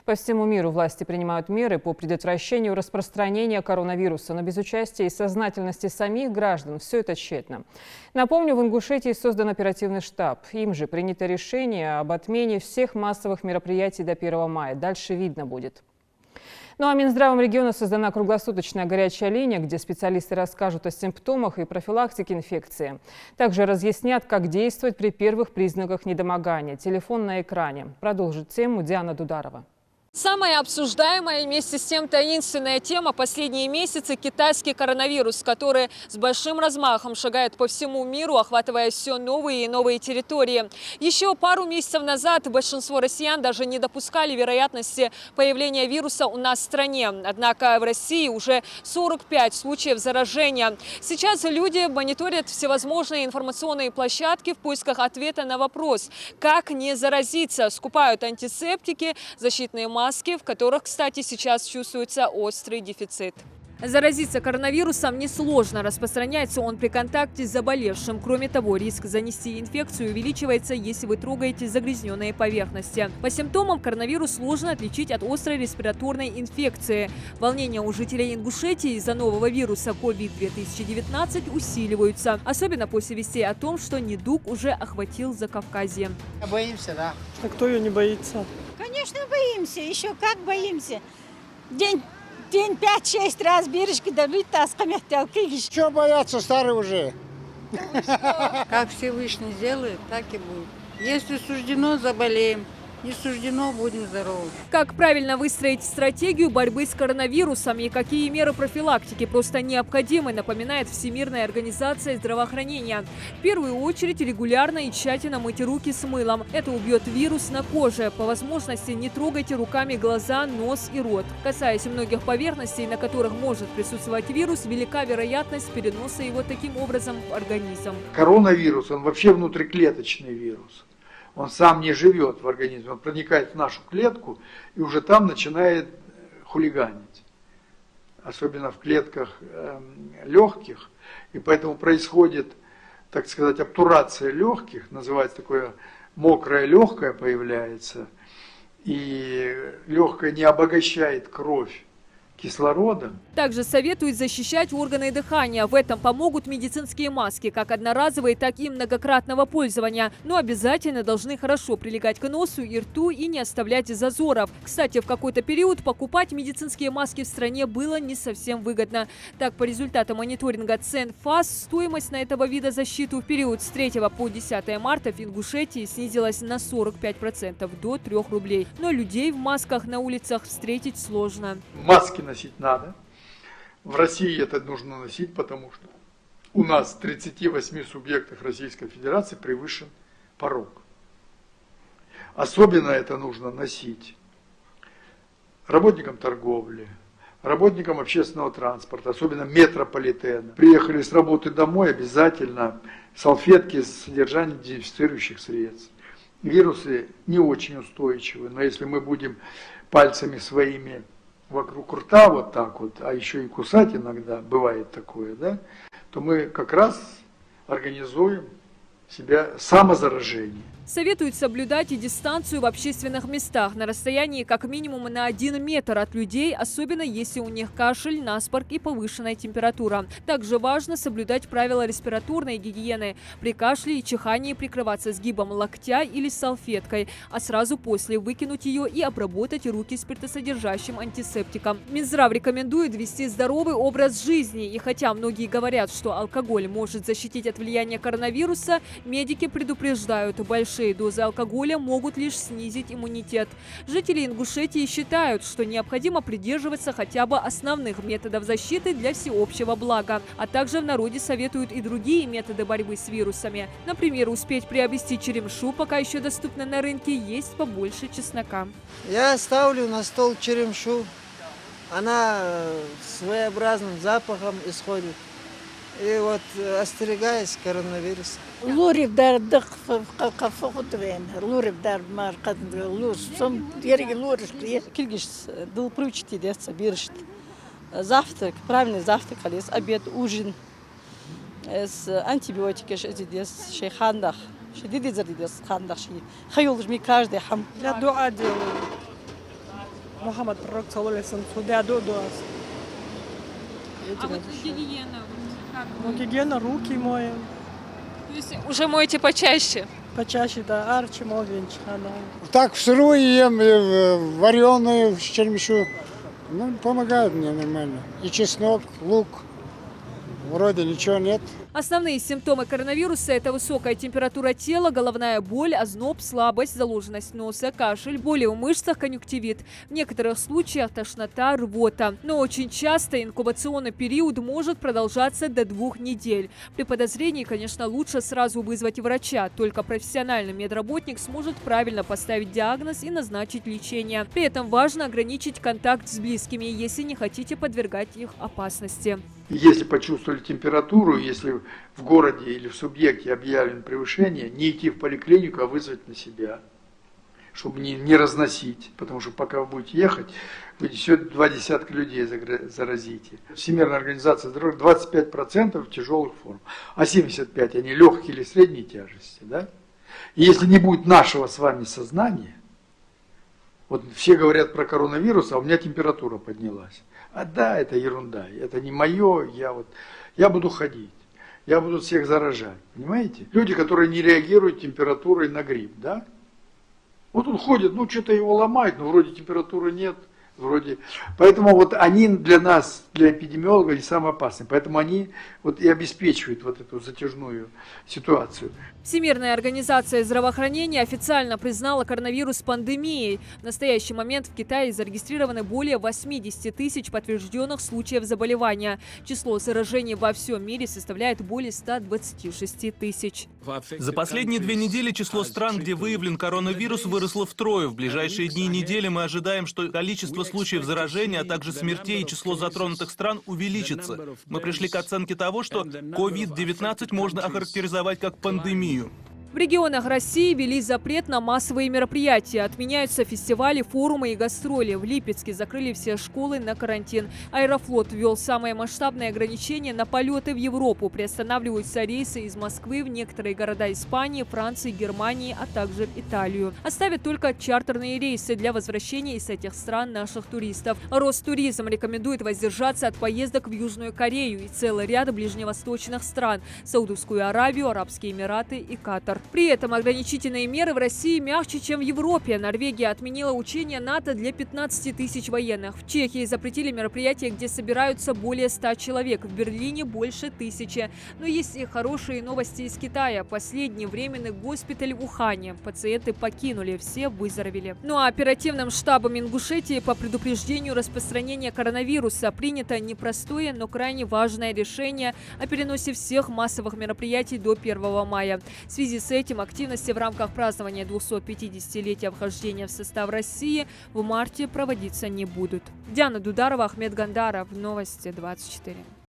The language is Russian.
По всему миру власти принимают меры по предотвращению распространения коронавируса, но без участия и сознательности самих граждан все это тщетно. Напомню, в Ингушетии создан оперативный штаб. Им же принято решение об отмене всех массовых мероприятий до 1 мая. Дальше видно будет. Ну а Минздравом региона создана круглосуточная горячая линия, где специалисты расскажут о симптомах и профилактике инфекции. Также разъяснят, как действовать при первых признаках недомогания. Телефон на экране. Продолжит тему Диана Дударова. Самая обсуждаемая и вместе с тем таинственная тема последние месяцы – китайский коронавирус, который с большим размахом шагает по всему миру, охватывая все новые и новые территории. Еще пару месяцев назад большинство россиян даже не допускали вероятности появления вируса у нас в стране. Однако в России уже 45 случаев заражения. Сейчас люди мониторят всевозможные информационные площадки в поисках ответа на вопрос, как не заразиться. Скупают антисептики, защитные маски, в которых, кстати, сейчас чувствуется острый дефицит. Заразиться коронавирусом несложно. Распространяется он при контакте с заболевшим. Кроме того, риск занести инфекцию увеличивается, если вы трогаете загрязненные поверхности. По симптомам коронавирус сложно отличить от острой респираторной инфекции. Волнения у жителей Ингушетии из-за нового вируса COVID-2019 усиливаются. Особенно после вестей о том, что недуг уже охватил Закавказье. Боимся, да. А кто ее не боится? Конечно, боимся. Еще как боимся. День 5-6 раз бережки давить, тасками хотел. Чего бояться, старый уже? Как Всевышний сделает, так и будет. Если суждено, заболеем. Не суждено, будем здоровы. Как правильно выстроить стратегию борьбы с коронавирусом и какие меры профилактики просто необходимы, напоминает Всемирная организация здравоохранения. В первую очередь регулярно и тщательно мыть руки с мылом. Это убьет вирус на коже. По возможности не трогайте руками глаза, нос и рот. Касаясь многих поверхностей, на которых может присутствовать вирус, велика вероятность переноса его таким образом в организм. Коронавирус, он вообще внутриклеточный вирус. Он сам не живет в организме, он проникает в нашу клетку и уже там начинает хулиганить. Особенно в клетках легких. И поэтому происходит, так сказать, обтурация легких, называется такое мокрое легкое появляется. И легкое не обогащает кровь кислородом. Также советуют защищать органы дыхания. В этом помогут медицинские маски, как одноразовые, так и многократного пользования. Но обязательно должны хорошо прилегать к носу и рту и не оставлять зазоров. Кстати, в какой-то период покупать медицинские маски в стране было не совсем выгодно. Так, по результатам мониторинга цен ФАС, стоимость на этого вида защиты в период с 3 по 10 марта в Ингушетии снизилась на 45% до 3 рублей. Но людей в масках на улицах встретить сложно. Маски носить надо. В России это нужно носить, потому что у нас в 38 субъектах Российской Федерации превышен порог. Особенно это нужно носить работникам торговли, работникам общественного транспорта, особенно метрополитена. Приехали с работы домой, обязательно салфетки с содержанием дезинфицирующих средств. Вирусы не очень устойчивы, но если мы будем пальцами своими вокруг рта вот так вот, а еще и кусать иногда, бывает такое, да, то мы как раз организуем себя самозаражение. Советуют соблюдать и дистанцию в общественных местах на расстоянии как минимум на 1 метр от людей, особенно если у них кашель, насморк и повышенная температура. Также важно соблюдать правила респираторной гигиены. При кашле и чихании прикрываться сгибом локтя или салфеткой, а сразу после выкинуть ее и обработать руки спиртосодержащим антисептиком. Минздрав рекомендует вести здоровый образ жизни. И хотя многие говорят, что алкоголь может защитить от влияния коронавируса, медики предупреждают, большие дозы алкоголя могут лишь снизить иммунитет. Жители Ингушетии считают, что необходимо придерживаться хотя бы основных методов защиты для всеобщего блага. А также в народе советуют и другие методы борьбы с вирусами. Например, успеть приобрести черемшу, пока еще доступно на рынке, есть побольше чеснока. Я ставлю на стол черемшу. Она своеобразным запахом исходит. И вот остерегаясь коронавируса. Лурив дар дық қафа құтывен. Лурив дар марқадын. Лур сом ерге луриш. Кильгиш был приучить деться, биршит. Завтрак, правильный завтрак, обед, ужин. С антибиотики, здесь шейхандах. Шедиди здесь хандах. Хаюлж ми каждый хам. Я дуа делаю. Мухаммад пророк, саллаллаху алейхи вассалям, А вот гигиена, как ну, гигиена, руки моем, То есть уже моете почаще? почаще, да, арчи мовенч, она. Так в сырую ем, вареную в черемшу. Ну, помогает мне нормально. И чеснок, лук. Вроде ничего нет. Основные симптомы коронавируса – это высокая температура тела, головная боль, озноб, слабость, заложенность носа, кашель, боли в мышцах, конъюнктивит. В некоторых случаях тошнота, рвота. Но очень часто инкубационный период может продолжаться до 2 недель. При подозрении, конечно, лучше сразу вызвать врача. Только профессиональный медработник сможет правильно поставить диагноз и назначить лечение. При этом важно ограничить контакт с близкими, если не хотите подвергать их опасности. Если почувствовали температуру, если в городе или в субъекте объявлено превышение, не идти в поликлинику, а вызвать на себя, чтобы не разносить. Потому что пока вы будете ехать, вы еще 20 людей заразите. Всемирная организация здоровья 25% тяжелых форм, а 75% они легкие или средней тяжести. Да? И если не будет нашего с вами сознания, вот все говорят про коронавирус, а у меня температура поднялась. А да, это ерунда, это не мое, я буду ходить, я буду всех заражать, понимаете? Люди, которые не реагируют температурой на грипп, да? Вот он ходит, ну что-то его ломает, но вроде температуры нет, вроде. Поэтому вот они для нас, для эпидемиологов, не самые опасные, поэтому они вот и обеспечивают вот эту затяжную ситуацию. Всемирная организация здравоохранения официально признала коронавирус пандемией. В настоящий момент в Китае зарегистрированы более 80 тысяч подтвержденных случаев заболевания. Число заражений во всем мире составляет более 126 тысяч. За последние 2 недели число стран, где выявлен коронавирус, выросло втрое. В ближайшие дни и недели мы ожидаем, что количество случаев заражения, а также смертей и число затронутых стран увеличится. Мы пришли к оценке того, что COVID-19 можно охарактеризовать как пандемию. В регионах России ввели запрет на массовые мероприятия. Отменяются фестивали, форумы и гастроли. В Липецке закрыли все школы на карантин. Аэрофлот ввел самые масштабные ограничения на полеты в Европу. Приостанавливаются рейсы из Москвы в некоторые города Испании, Франции, Германии, а также в Италию. Оставят только чартерные рейсы для возвращения из этих стран наших туристов. Ростуризм рекомендует воздержаться от поездок в Южную Корею и целый ряд ближневосточных стран – Саудовскую Аравию, Арабские Эмираты и Катар. При этом ограничительные меры в России мягче, чем в Европе. Норвегия отменила учения НАТО для 15 тысяч военных. В Чехии запретили мероприятия, где собираются более 100 человек. В Берлине больше 1000. Но есть и хорошие новости из Китая. Последний временный госпиталь в Ухане. Пациенты покинули, все выздоровели. Ну а оперативным штабом Ингушетии по предупреждению распространения коронавируса принято непростое, но крайне важное решение о переносе всех массовых мероприятий до 1 мая. В связи с этим активности в рамках празднования 250-летия вхождения в состав России в марте проводиться не будут. Диана Дударова, Ахмед Гандаров. Новости 24.